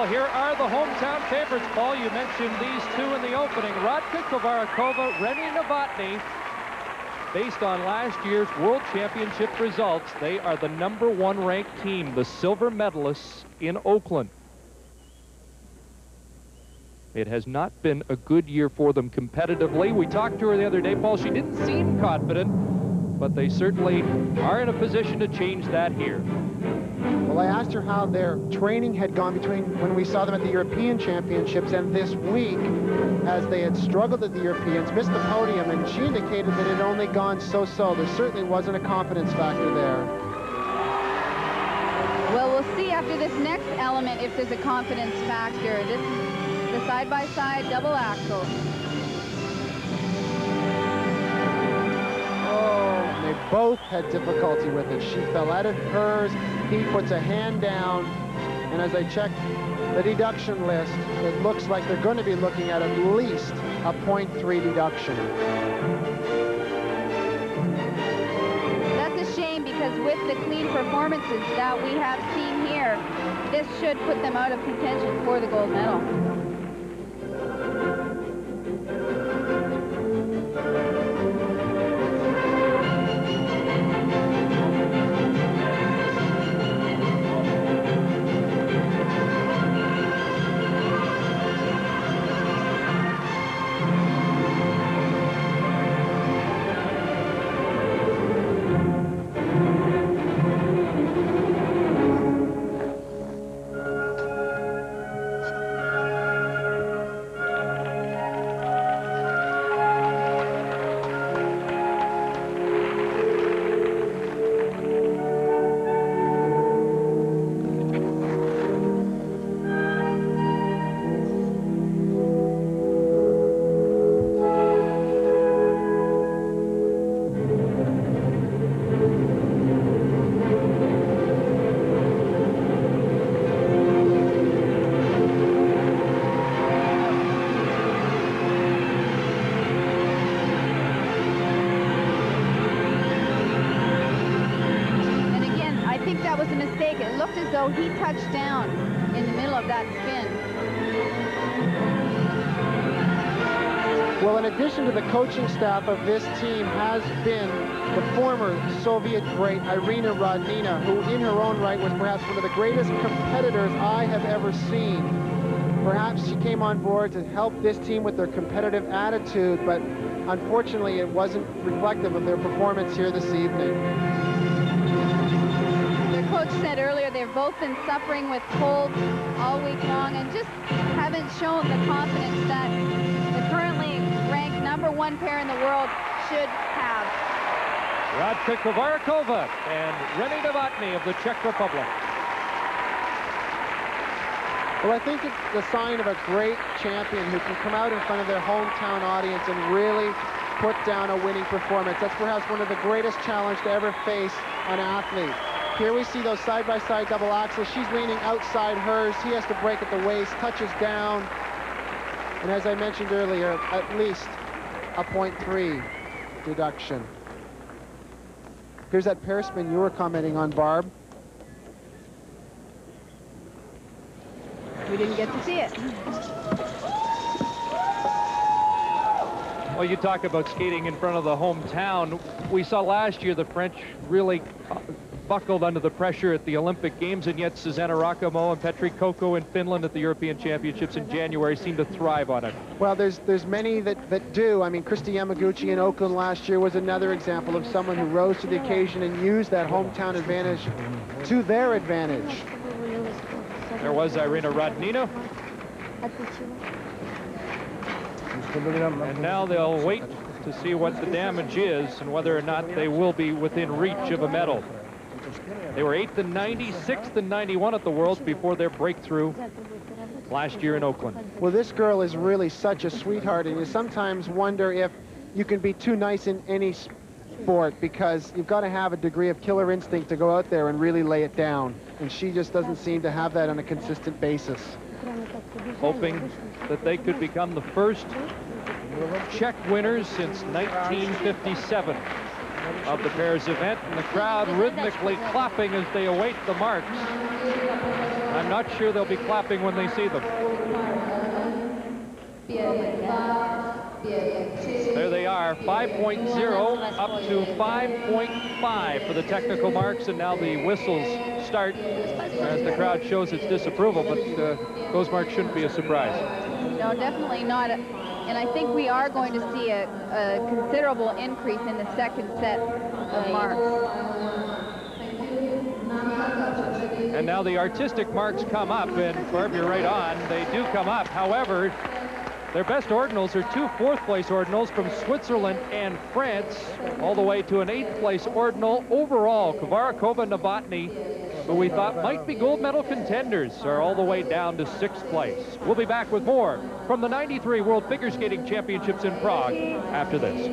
Well, here are the hometown favorites, Paul. You mentioned these two in the opening. Radka Kovarikova-René Novotny. Based on last year's World Championship results, they are the #1 ranked team, the silver medalists in Oakland. It has not been a good year for them competitively. We talked to her the other day, Paul. She didn't seem confident, but they certainly are in a position to change that here. Well, I asked her how their training had gone between when we saw them at the European Championships and this week, as they had struggled at the Europeans, missed the podium, and she indicated that it had only gone so-so. There certainly wasn't a confidence factor there. Well, we'll see after this next element if there's a confidence factor. This is the side-by-side double axel. Oh, they both had difficulty with it. She fell out of hers. He puts a hand down, and as I checked the deduction list, it looks like they're going to be looking at least a 0.3 deduction. That's a shame, because with the clean performances that we have seen here, this should put them out of contention for the gold medal. It looked as though he touched down in the middle of that spin. Well, in addition to the coaching staff of this team has been the former Soviet great Irina Rodnina, who in her own right was perhaps one of the greatest competitors I have ever seen. Perhaps she came on board to help this team with their competitive attitude, but unfortunately it wasn't reflective of their performance here this evening. Coach said earlier they've both been suffering with colds all week long and just haven't shown the confidence that the currently ranked #1 pair in the world should have. Radka Kovarikova and René Novotny of the Czech Republic. Well, I think it's the sign of a great champion who can come out in front of their hometown audience and really put down a winning performance. That's perhaps one of the greatest challenges to ever face an athlete. Here we see those side-by-side double axles. She's leaning outside hers. He has to break at the waist, touches down. And as I mentioned earlier, at least a 0.3 deduction. Here's that pair spin you were commenting on, Barb. We didn't get to see it. Well, you talk about skating in front of the hometown. We saw last year the French really buckled under the pressure at the Olympic Games, and yet Susanna Rakamo and Petri Koko in Finland at the European Championships in January seem to thrive on it. Well, there's many that do. I mean, Kristi Yamaguchi in Oakland last year was another example of someone who rose to the occasion and used that hometown advantage to their advantage. There was Irina Rodnina. And now they'll wait to see what the damage is and whether or not they will be within reach of a medal. They were 8th in 90, 6th in 91 at the Worlds before their breakthrough last year in Oakland. Well, this girl is really such a sweetheart, and you sometimes wonder if you can be too nice in any sport, because you've got to have a degree of killer instinct to go out there and really lay it down, and she just doesn't seem to have that on a consistent basis. Hoping that they could become the first Czech winners since 1957. of the pairs event, and the crowd rhythmically clapping as they await the marks. I'm not sure they'll be clapping when they see them. There they are, 5.0 up to 5.5 for the technical marks, and now the whistles start as the crowd shows its disapproval, but those marks shouldn't be a surprise. No, definitely not. And I think we are going to see a considerable increase in the second set of marks. And now the artistic marks come up, and Barb, you're right on. They do come up. However, their best ordinals are two fourth-place ordinals from Switzerland and France, all the way to an eighth-place ordinal overall. Kovarikova-Novotny, who we thought might be gold medal contenders, are all the way down to sixth place. We'll be back with more from the '93 World Figure Skating Championships in Prague after this.